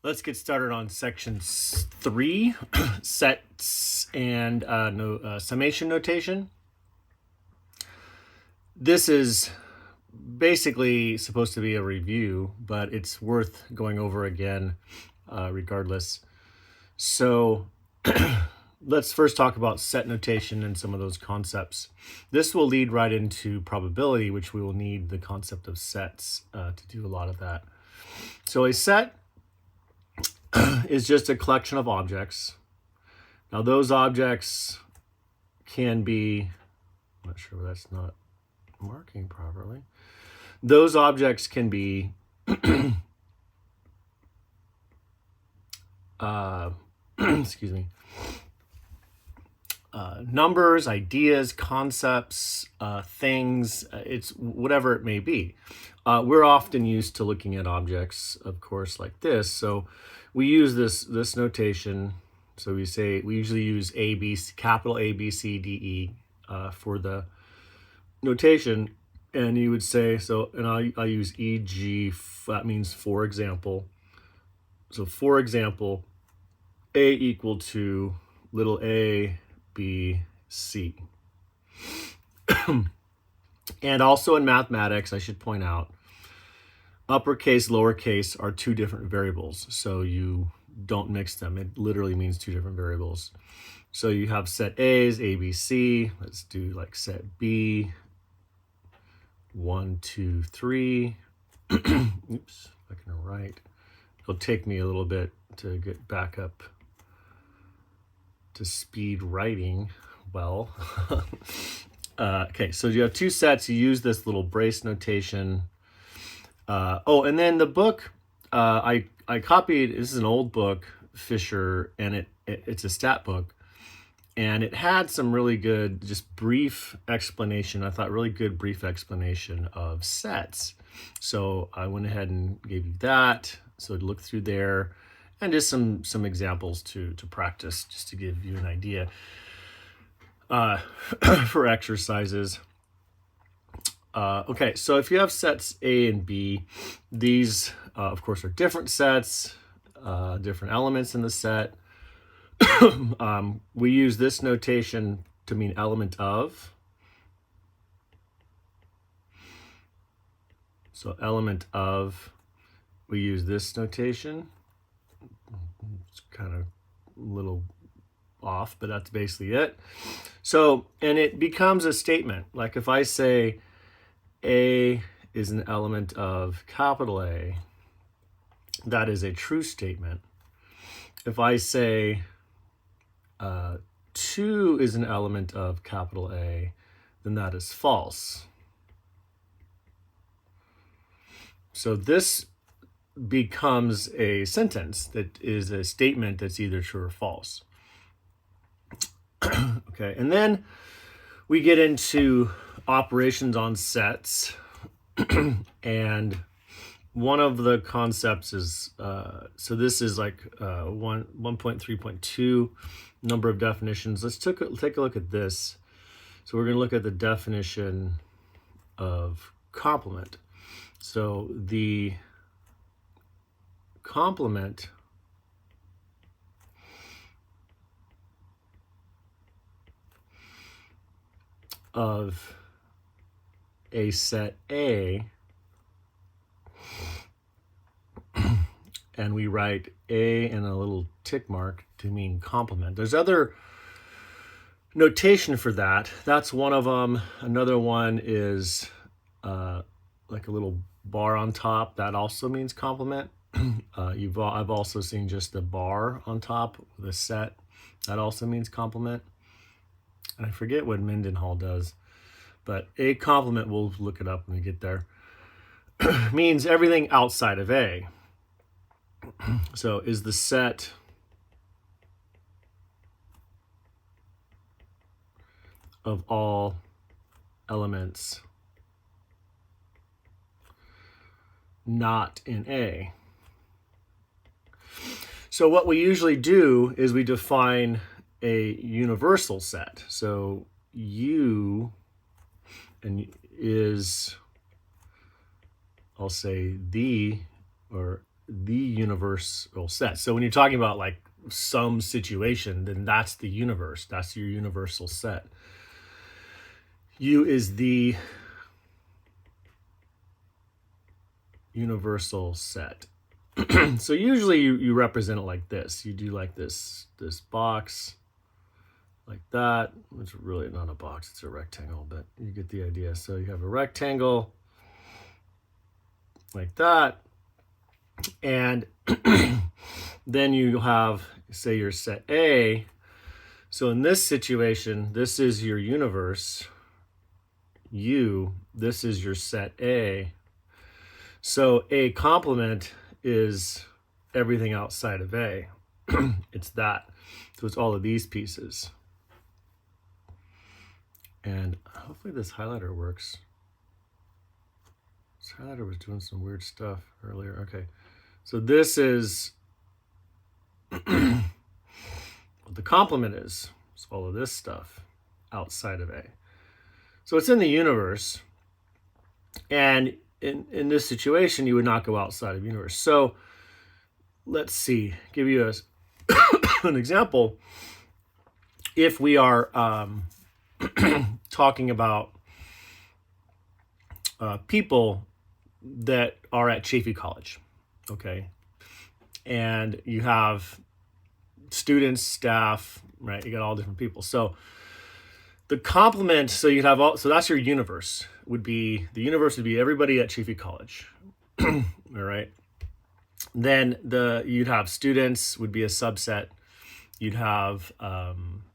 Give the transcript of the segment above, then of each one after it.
Let's get started on section 3, sets and summation notation. This is basically supposed to be a review, but it's worth going over again regardless. So let's first talk about set notation and some of those concepts. This will lead right into probability, which we will need the concept of sets to do a lot of that. So a set is just a collection of objects. Now those objects can be, I'm not sure that's not marking properly. Those objects can be excuse me, numbers, ideas, concepts, things, it's whatever it may be. We're often used to looking at objects, of course, like this. So we use this notation. So we usually use capital A, B, C, D, E for the notation. And you would say, so, and I use e.g., that means for example. So for example, A equal to little a, B, C. And also in mathematics, I should point out, uppercase, lowercase are two different variables. So you don't mix them. It literally means two different variables. So you have set A's, A, B, C. Let's do like set B, 1, 2, 3. Oops, I can write. It'll take me a little bit to get back up to speed writing well. Okay, so you have two sets. You use this little brace notation. And then the book, I copied, this is an old book, Fisher, and it's a stat book. And it had some really good, just brief explanation. I thought really good brief explanation of sets. So I went ahead and gave you that. So look through there and just some examples to practice, just to give you an idea for exercises. Okay, so if you have sets A and B, these, of course, are different sets, different elements in the set. We use this notation to mean element of. So element of, we use this notation. It's kind of a little off, but that's basically it. So, and it becomes a statement. Like if I say A is an element of capital A, that is a true statement. If I say 2 is an element of capital A, then that is false. So this becomes a sentence that is a statement that's either true or false. Okay, and then we get into operations on sets. And one of the concepts is, so this is like 1.3.2 number of definitions. Let's take a look at this. So we're going to look at the definition of complement. So the complement of a set A, and we write A and a little tick mark to mean complement. There's other notation for that. That's one of them. Another one is like a little bar on top. That also means complement. I've also seen just the bar on top with a set. That also means complement. And I forget what Mendenhall does, but a complement, we'll look it up when we get there, means everything outside of A. So is the set of all elements not in A? So what we usually do is we define a universal set. So U is, I'll say the, or the universal set. So when you're talking about like some situation, then that's the universe. That's your universal set. U is the universal set. So usually you represent it like this. You do like this box, like that. It's really not a box, it's a rectangle, but you get the idea. So you have a rectangle like that. And then you have, say, your set A. So in this situation, this is your universe, U. This is your set A. So A complement is everything outside of A. It's that. So it's all of these pieces. And hopefully this highlighter works. This highlighter was doing some weird stuff earlier. Okay. So this is what the complement is. It's all of this stuff outside of A. So it's in the universe. And in this situation, you would not go outside of the universe. So let's see, give you an example. If we are talking about people that are at Chaffey College, okay, and you have students, staff, right? You got all different people. So the complement, so you'd have all, so that's your universe. The universe would be everybody at Chaffey College. All right. Then you'd have students would be a subset. You'd have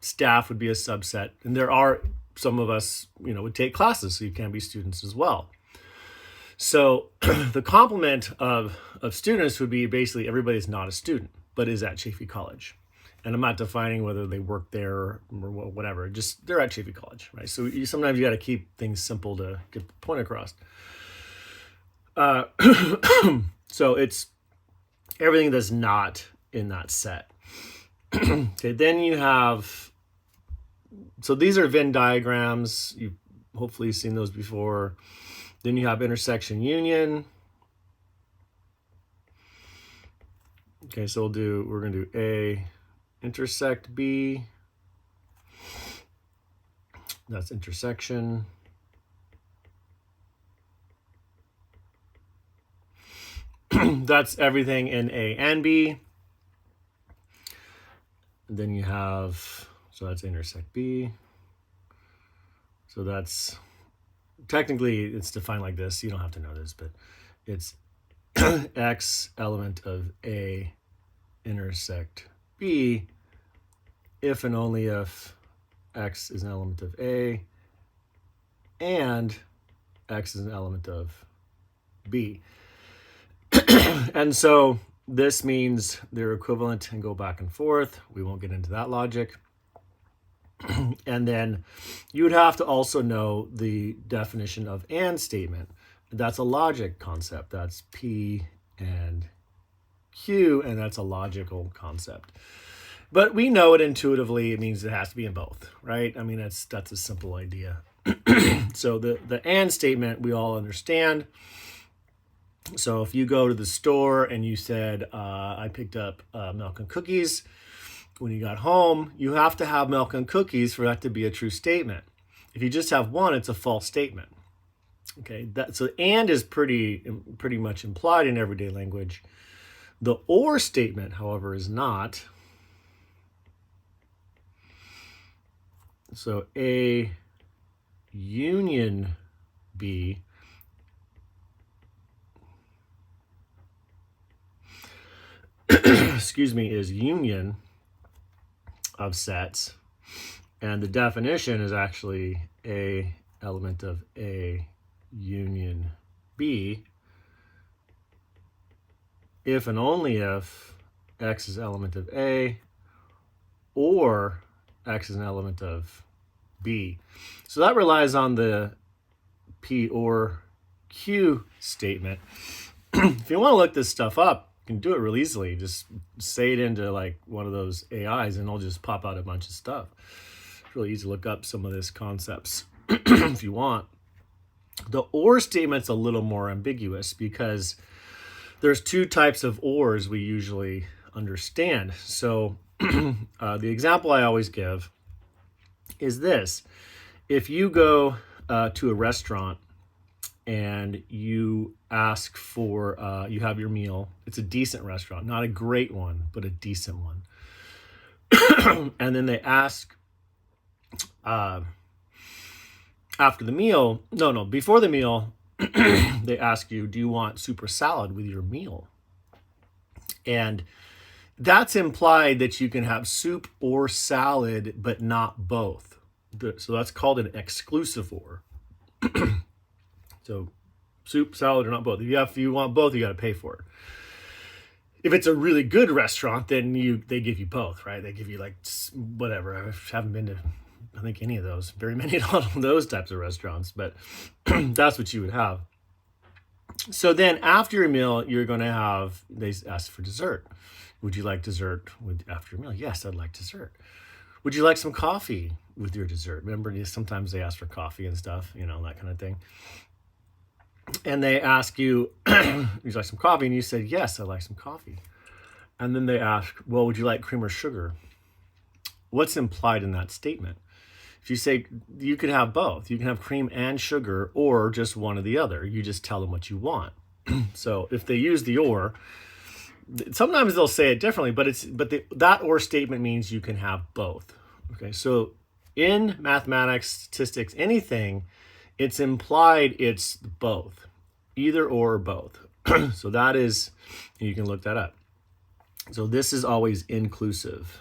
staff would be a subset. And there are some of us, would take classes, so you can be students as well. So the complement of students would be basically everybody's not a student, but is at Chaffey College. And I'm not defining whether they work there or whatever. Just they're at Chaffey College, right? So sometimes you got to keep things simple to get the point across. So it's everything that's not in that set. Okay, then you have. So these are Venn diagrams. You've hopefully seen those before. Then you have intersection union. Okay, so we're gonna do A. Intersect B, that's intersection. That's everything in A and B. And then you have, so that's intersect B. So that's, technically it's defined like this. You don't have to know this, but it's X element of A intersect B if and only if X is an element of A and X is an element of B. And so this means they're equivalent and go back and forth. We won't get into that logic. And then you would have to also know the definition of and statement. That's a logic concept. That's P and Q, and that's a logical concept. But we know it intuitively. It means it has to be in both, right? I mean, that's a simple idea. So the and statement we all understand. So if you go to the store and you said, I picked up milk and cookies, when you got home, you have to have milk and cookies for that to be a true statement. If you just have one, it's a false statement. Okay, so and is pretty much implied in everyday language. The or statement, however, is not. So A union B excuse me, is union of sets. And the definition is actually A element of A union B if and only if X is element of A or X is an element of B. So that relies on the P or Q statement. If you want to look this stuff up, you can do it real easily. Just say it into like one of those AIs and it'll just pop out a bunch of stuff. It's really easy to look up some of these concepts if you want. The or statement's a little more ambiguous because there's two types of ors we usually understand. So the example I always give is this. If you go to a restaurant and you ask for, you have your meal, it's a decent restaurant, not a great one, but a decent one. And then they ask, after the meal, before the meal, they ask you, do you want soup or salad with your meal? And that's implied that you can have soup or salad, but not both. So that's called an exclusive or. So soup, salad, or not both. If you want both, you got to pay for it. If it's a really good restaurant, then they give you both, right? They give you like whatever. I haven't been to, I think, any of those, very many of those types of restaurants, but that's what you would have. So then after your meal, you're going to have, they ask for dessert. Would you like dessert after your meal? Yes, I'd like dessert. Would you like some coffee with your dessert? Remember, sometimes they ask for coffee and stuff, that kind of thing. And they ask you, would you like some coffee? And you said, yes, I'd like some coffee. And then they ask, well, would you like cream or sugar? What's implied in that statement? If you say you could have both, you can have cream and sugar or just one or the other. You just tell them what you want. So if they use the or, sometimes they'll say it differently, but that or statement means you can have both. Okay, so in mathematics, statistics, anything, it's implied it's both, either or both. So that is, you can look that up. So this is always inclusive.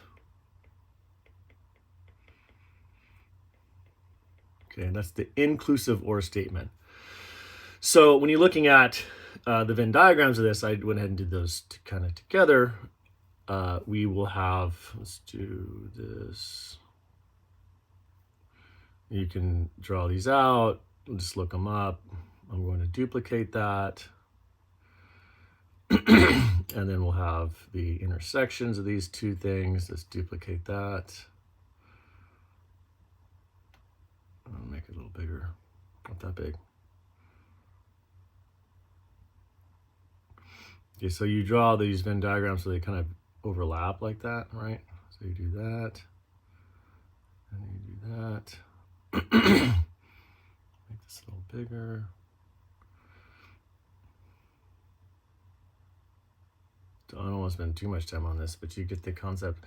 Okay, that's the inclusive or statement. So when you're looking at the Venn diagrams of this, I went ahead and did those kind of together. We will have, let's do this. You can draw these out, just look them up. I'm going to duplicate that. And then we'll have the intersections of these two things. Let's duplicate that. I'll make it a little bigger, not that big. Okay, so you draw these Venn diagrams so they kind of overlap like that, right? So you do that, and you do that. Make this a little bigger. I don't want to spend too much time on this, but you get the concept.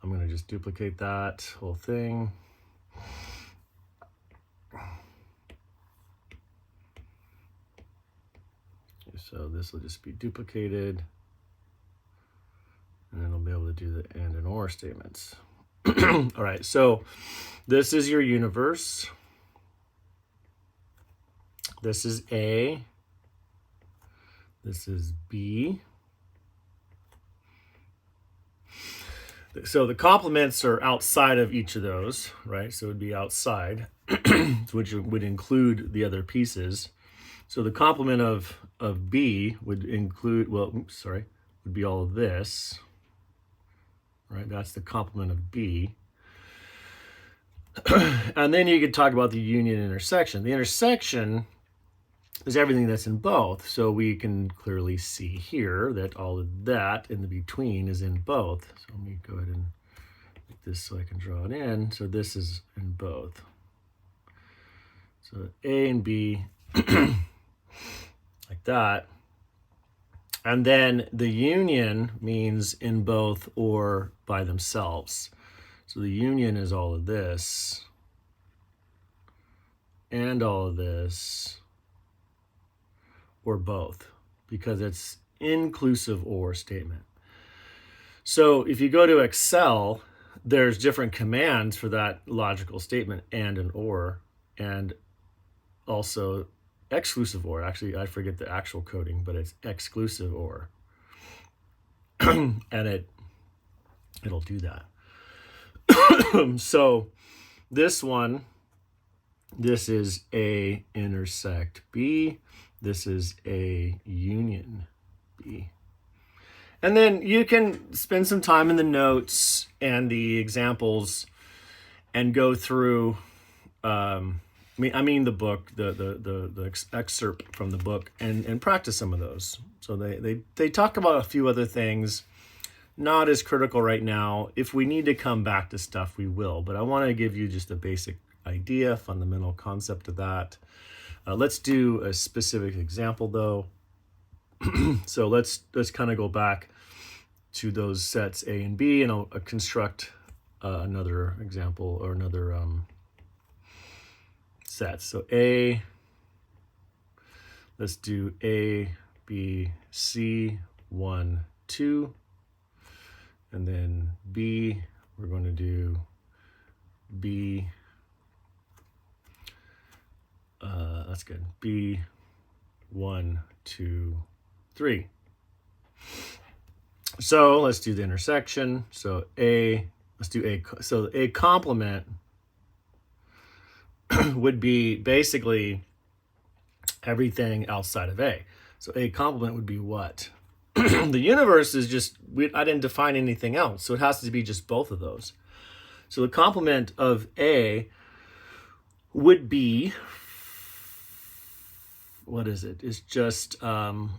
I'm going to just duplicate that whole thing. So this will just be duplicated, and then we'll be able to do the and and or statements. All right, so this is your universe. This is A. This is B. So the complements are outside of each of those, right? So it would be outside, which would include the other pieces. So the complement of B would include, would be all of this, right? That's the complement of B. And then you could talk about the union intersection. The intersection is everything that's in both. So we can clearly see here that all of that in the between is in both. So let me go ahead and make this so I can draw it in. So this is in both. So A and B, like that. And then the union means in both or by themselves. So the union is all of this and all of this, or both, because it's inclusive or statement. So if you go to Excel, there's different commands for that logical statement and an or, and also exclusive or. Actually, I forget the actual coding, but it's exclusive or. And it'll do that. So this one, this is A intersect B. This is A union B. And then you can spend some time in the notes and the examples and go through I mean the book, the excerpt from the book, and practice some of those. So they talk about a few other things, not as critical right now. If we need to come back to stuff, we will. But I want to give you just a basic idea, fundamental concept of that. Let's do a specific example though. So let's kind of go back to those sets A and B, and I'll construct another example or another set. So A, let's do A, B, C, 1, 2. And then B, we're going to do B, that's good, B, 1, 2, 3. So let's do the intersection. So A, let's do A. So A complement would be basically everything outside of A. So A complement would be what? The universe is just, I didn't define anything else, so it has to be just both of those. So the complement of A would be, what is it? It's just 3,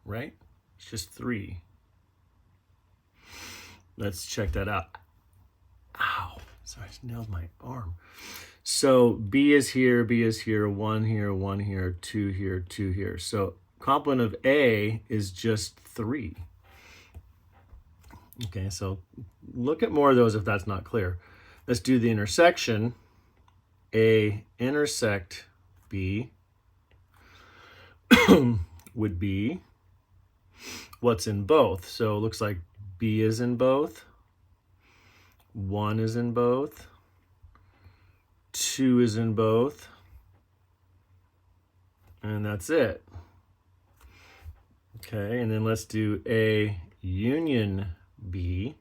right? It's just 3. Let's check that out. Ow, sorry, I just nailed my arm. So B is here, 1 here, 1 here, 2 here, 2 here. So complement of A is just 3. Okay, so look at more of those if that's not clear. Let's do the intersection. A intersect B would be what's in both. So it looks like B is in both, 1 is in both, 2 is in both, and that's it. Okay, and then let's do A union B.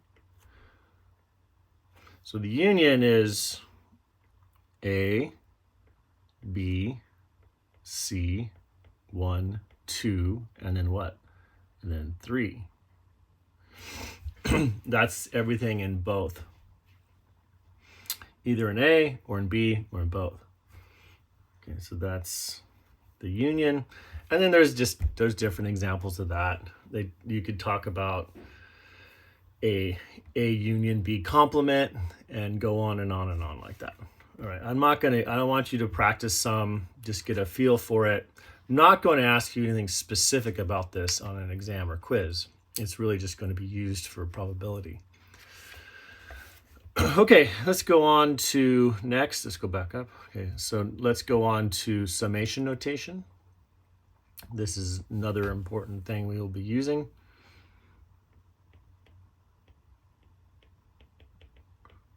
So the union is A, B, C, 1, 2, and then what? And then 3. That's everything in both. Either in A or in B or in both. Okay, so that's the union. And then there's different examples of that. You could talk about A union B complement and go on and on and on like that. All right, I don't want you to practice some, just get a feel for it. I'm not going to ask you anything specific about this on an exam or quiz. It's really just going to be used for probability. Okay, let's go on to next. Let's go back up. Okay, so let's go on to summation notation. This is another important thing we will be using.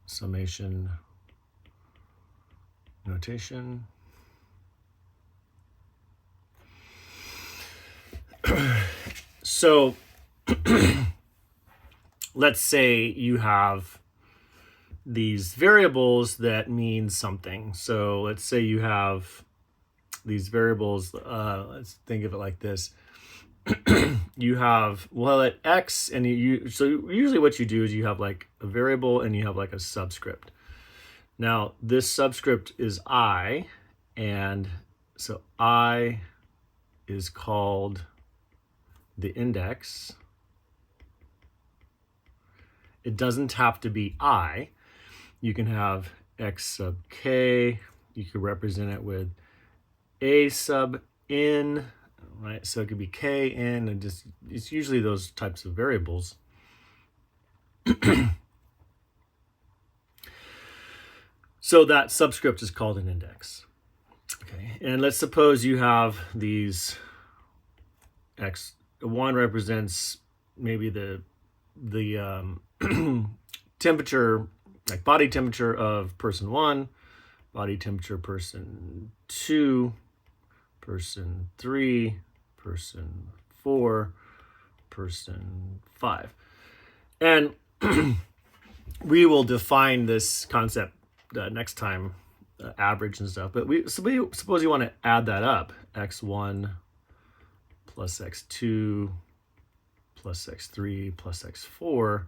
Summation notation. So let's say you have these variables that mean something. So let's say you have these variables, let's think of it like this. You have, well, at X, and so usually what you do is you have like a variable and you have like a subscript. Now this subscript is I, and so I is called the index. It doesn't have to be I. You can have X sub K. You could represent it with A sub N, right? So it could be K, N, and just, it's usually those types of variables. So that subscript is called an index. Okay, and let's suppose you have these X. One represents maybe the temperature, like body temperature of person 1, body temperature person 2, person 3, person 4, person 5. And we will define this concept next time, average and stuff. But suppose you want to add that up, x1 plus x2 plus x3 plus x4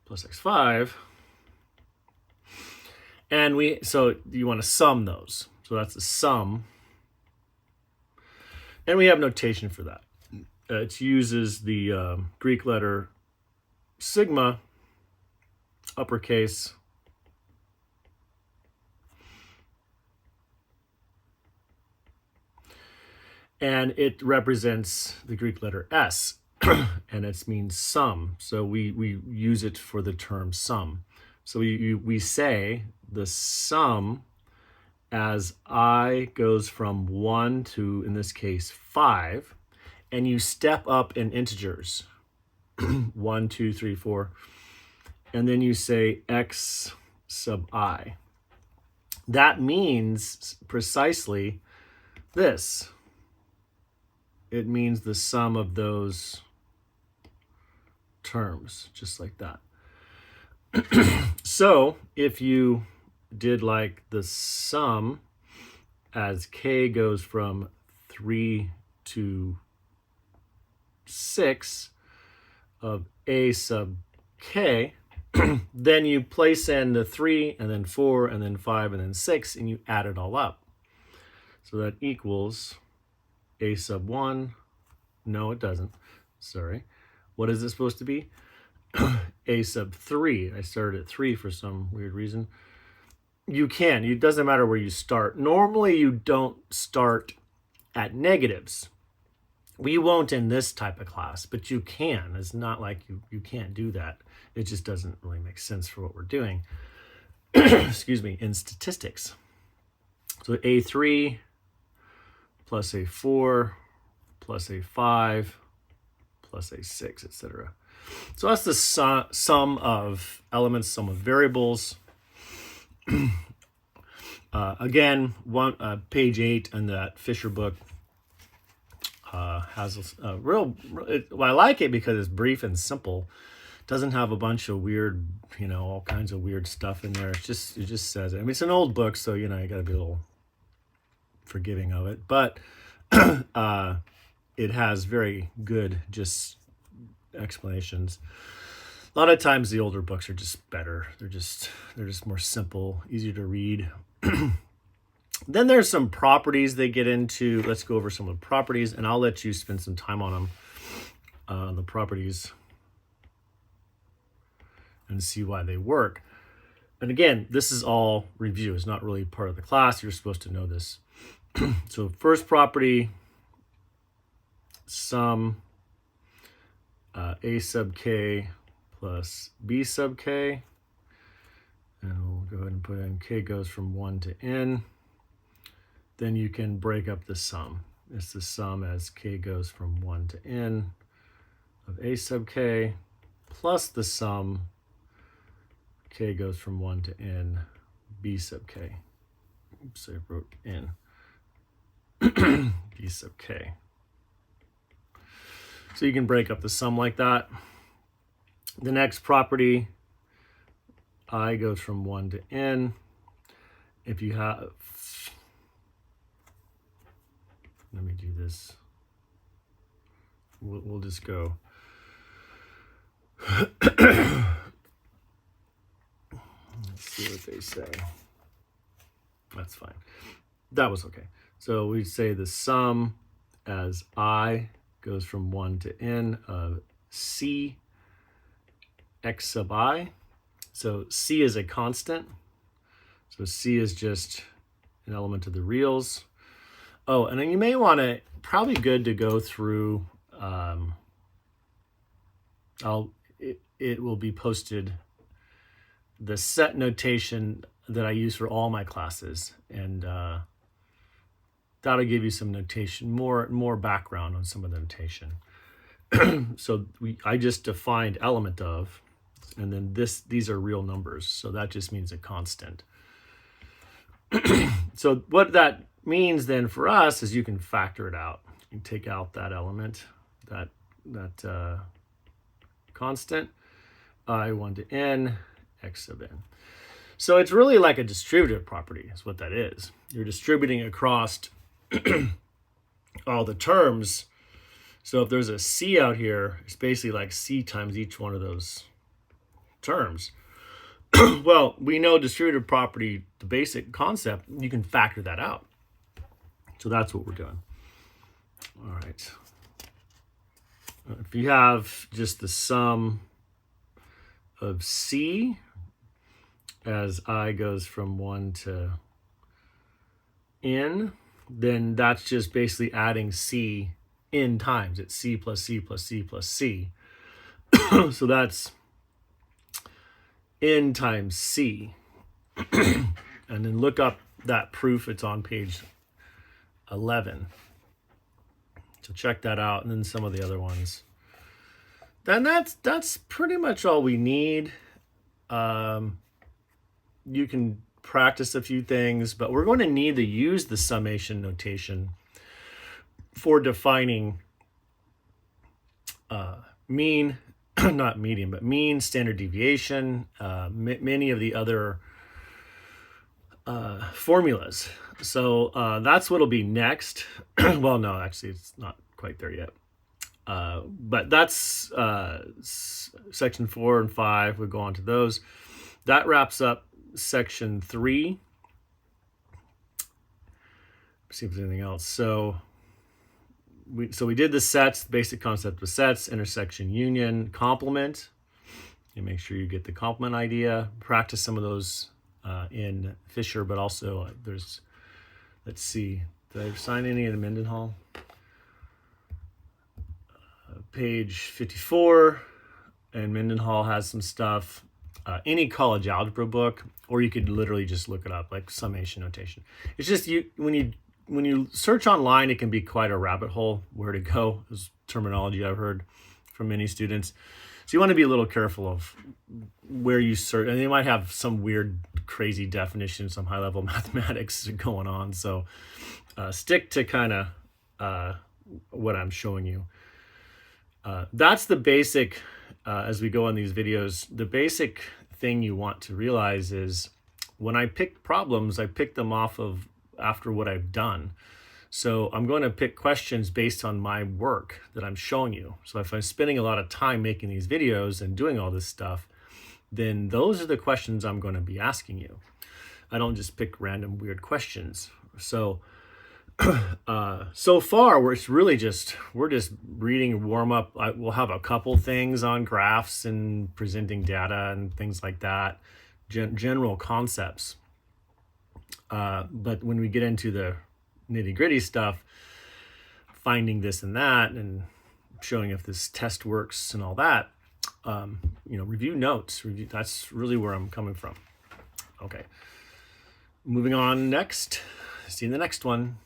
plus x5. And so you want to sum those. So that's the sum. And we have notation for that. It uses the Greek letter sigma, uppercase, and it represents the Greek letter S, and it means sum. So we use it for the term sum. So we say the sum as I goes from 1 to, in this case, 5, and you step up in integers, 1, 2, 3, 4, and then you say x sub I. That means precisely this. It means the sum of those terms, just like that. So if you did like the sum as k goes from 3 to 6 of a sub k, then you place in the 3 and then 4 and then 5 and then 6 and you add it all up. So that equals a sub 1. No, it doesn't. Sorry. What is it supposed to be? A sub 3. I started at 3 for some weird reason. You can. It doesn't matter where you start. Normally, you don't start at negatives. We won't in this type of class, but you can. It's not like you can't do that. It just doesn't really make sense for what we're doing. Excuse me, in statistics. So A3 plus A4 plus A5 plus A6, etc. So that's the sum of elements, sum of variables. Again, page 8 in that Fisher book has a well, I like it because it's brief and simple. Doesn't have a bunch of weird, all kinds of weird stuff in there. It just says it. I mean, it's an old book, so you got to be a little forgiving of it. But it has very good just explanations. A lot of times the older books are just better. They're just more simple, easier to read. Then there's some properties they get into. Let's go over some of the properties, and I'll let you spend some time on them, the properties, and see why they work. And again, this is all review. It's not really part of the class. You're supposed to know this. So first property, sum a sub k plus b sub k. And we'll go ahead and put in k goes from 1 to n. Then you can break up the sum. It's the sum as k goes from 1 to n of a sub k plus the sum k goes from 1 to n b sub k. Oops, I wrote n. b sub k. So you can break up the sum like that. The next property, I goes from 1 to n. If you have, let me do this. We'll just go. Let's see what they say. That's fine. That was okay. So we say the sum as I goes from 1 to n of c x sub I. So c is a constant. So c is just an element of the reals. Oh, and then you may want to, probably good to go through, it will be posted, the set notation that I use for all my classes, and that'll give you some notation, more background on some of the notation. So I just defined element of, and then these are real numbers, so that just means a constant. So what that means then for us is you can factor it out. You take out that element, that constant, I1 to n, x sub n. So it's really like a distributive property is what that is. You're distributing across all the terms. So if there's a c out here, it's basically like c times each one of those terms. Well, we know distributive property, the basic concept, you can factor that out. So that's what we're doing. All right. If you have just the sum of C as I goes from 1 to N, then that's just basically adding C N times. It's C plus C plus C plus C. So that's N times C. And then look up that proof. It's on page 11. So check that out, and then some of the other ones. Then that's pretty much all we need. You can practice a few things, but we're going to need to use the summation notation for defining mean, not median, but mean, standard deviation, many of the other formulas. So that's what'll be next. Well, no, actually, it's not quite there yet. But that's section 4 and 5. We'll go on to those. That wraps up section 3. Let's see if there's anything else. So we did the sets, basic concept of sets, intersection, union, complement. You make sure you get the complement idea. Practice some of those in Fisher, but also there's, let's see, did I assign any in Mendenhall? Page 54, and Mendenhall has some stuff. Any college algebra book, or you could literally just look it up, like summation notation. It's just when you search online, it can be quite a rabbit hole where to go. Is terminology I've heard from many students. So you want to be a little careful of where you search, and they might have some weird, crazy definition, some high-level mathematics going on. So stick to kind of what I'm showing you. That's the basic, as we go on these videos, the basic thing you want to realize is when I pick problems, I pick them off of after what I've done. So I'm going to pick questions based on my work that I'm showing you. So if I'm spending a lot of time making these videos and doing all this stuff, then those are the questions I'm going to be asking you. I don't just pick random weird questions. So so far we're just reading warm up. We'll have a couple things on graphs and presenting data and things like that, general concepts. But when we get into the nitty-gritty stuff, finding this and that and showing if this test works and all that, review notes. That's really where I'm coming from. Okay, moving on next. See you in the next one.